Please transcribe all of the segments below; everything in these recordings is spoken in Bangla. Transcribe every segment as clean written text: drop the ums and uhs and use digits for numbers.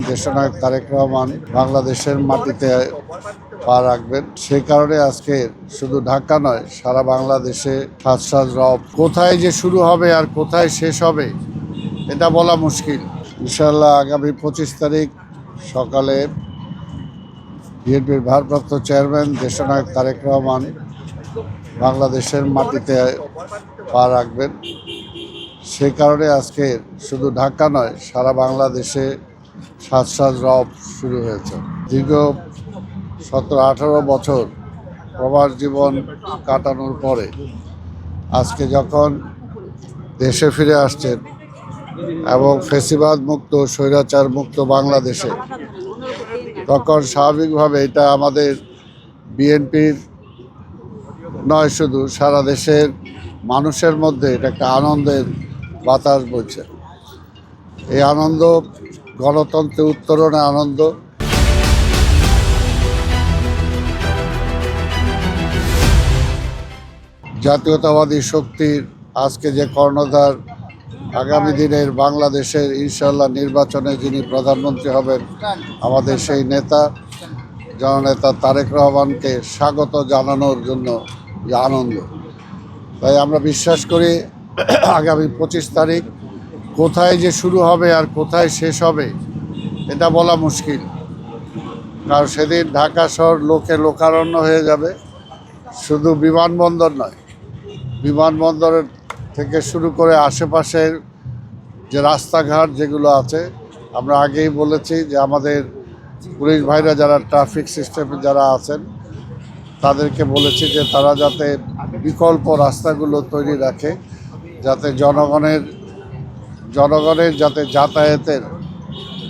দেশনায়ক তারেক রহমান বাংলাদেশের মাটিতে পা রাখবেন। সেই কারণে আজকে শুধু ঢাকা নয়, সারা বাংলাদেশে সাজ সাজ রব। কোথায় যে শুরু হবে আর কোথায় শেষ হবে এটা বলা মুশকিল। ইনশাআল্লাহ আগামী 25 তারিখ সকালে বিএনপির ভারপ্রাপ্ত চেয়ারম্যান দেশনায়ক তারেক রহমান বাংলাদেশের মাটিতে পা রাখবেন। সেই কারণে আজকে শুধু ঢাকা নয়, সারা বাংলাদেশে সাজ সাজ রব শুরু হয়েছে। দীর্ঘ 17-18 বছর প্রবাস জীবন কাটানোর পরে আজকে যখন দেশে ফিরে আসছেন এবং ফ্যাসিবাদ মুক্ত স্বৈরাচার মুক্ত বাংলাদেশে, তখন স্বাভাবিকভাবে এটা আমাদের বিএনপির নয়, শুধু সারা দেশের মানুষের মধ্যে এটা একটা আনন্দের বাতাস বইছে। এই আনন্দ গণতন্ত্রের উত্তরণে আনন্দ। জাতীয়তাবাদী শক্তির আজকে যে কর্ণধার, আগামী দিনের বাংলাদেশের ইনশাআল্লাহ নির্বাচনে যিনি প্রধানমন্ত্রী হবেন, আমাদের সেই নেতা জননেতা তারেক রহমানকে স্বাগত জানানোর জন্য যে আনন্দ। তাই আমরা বিশ্বাস করি আগামী 25 তারিখ কোথায় যে শুরু হবে আর কোথায় শেষ হবে এটা বলা মুশকিল। কারণ সেদিন ঢাকা শহর লোকে লোকারণ্য হয়ে যাবে। শুধু বিমানবন্দর নয়, বিমানবন্দরের থেকে শুরু করে আশেপাশের যে রাস্তাঘাট যেগুলো আছে, আমরা আগেই বলেছি যে আমাদের পুলিশ ভাইরা যারা ট্রাফিক সিস্টেমে যারা আছেন তাদেরকে বলেছি যে তারা যাতে বিকল্প রাস্তাগুলো তৈরি রাখে, যাতে জনগণের যাতে যাতায়াতের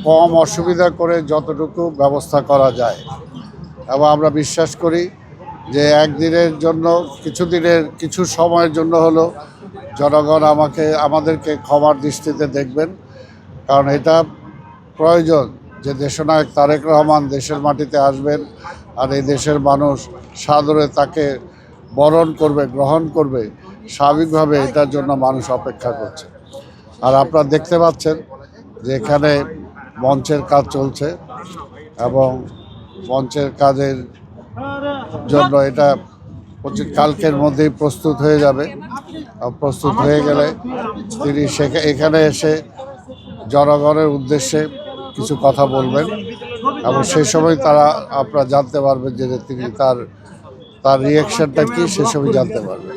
কম অসুবিধা করে যতটুকু ব্যবস্থা করা যায়। এবং আমরা বিশ্বাস করি যে একদিনের জন্য, কিছু সময়ের জন্য হলো জনগণ আমাদেরকে ক্ষমার দৃষ্টিতে দেখবেন। কারণ এটা প্রয়োজন যে দেশনায়ক তারেক রহমান দেশের মাটিতে আসবেন আর এই দেশের মানুষ সাদরে তাকে বরণ করবে, গ্রহণ করবে। স্বাভাবিকভাবে এটার জন্য মানুষ অপেক্ষা করছে। আর আপনারা দেখতে পাচ্ছেন যে এখানে মঞ্চের কাজ চলছে এবং মঞ্চের কাজের জন্য এটা কালকের মধ্যেই প্রস্তুত হয়ে যাবে। প্রস্তুত হয়ে গেলে তিনি এখানে এসে জনগণের উদ্দেশ্যে কিছু কথা বলবেন এবং সেই সময় আপনারা জানতে পারবেন যে তিনি তার রিয়াকশনটা কি, সে সময় জানতে পারবেন।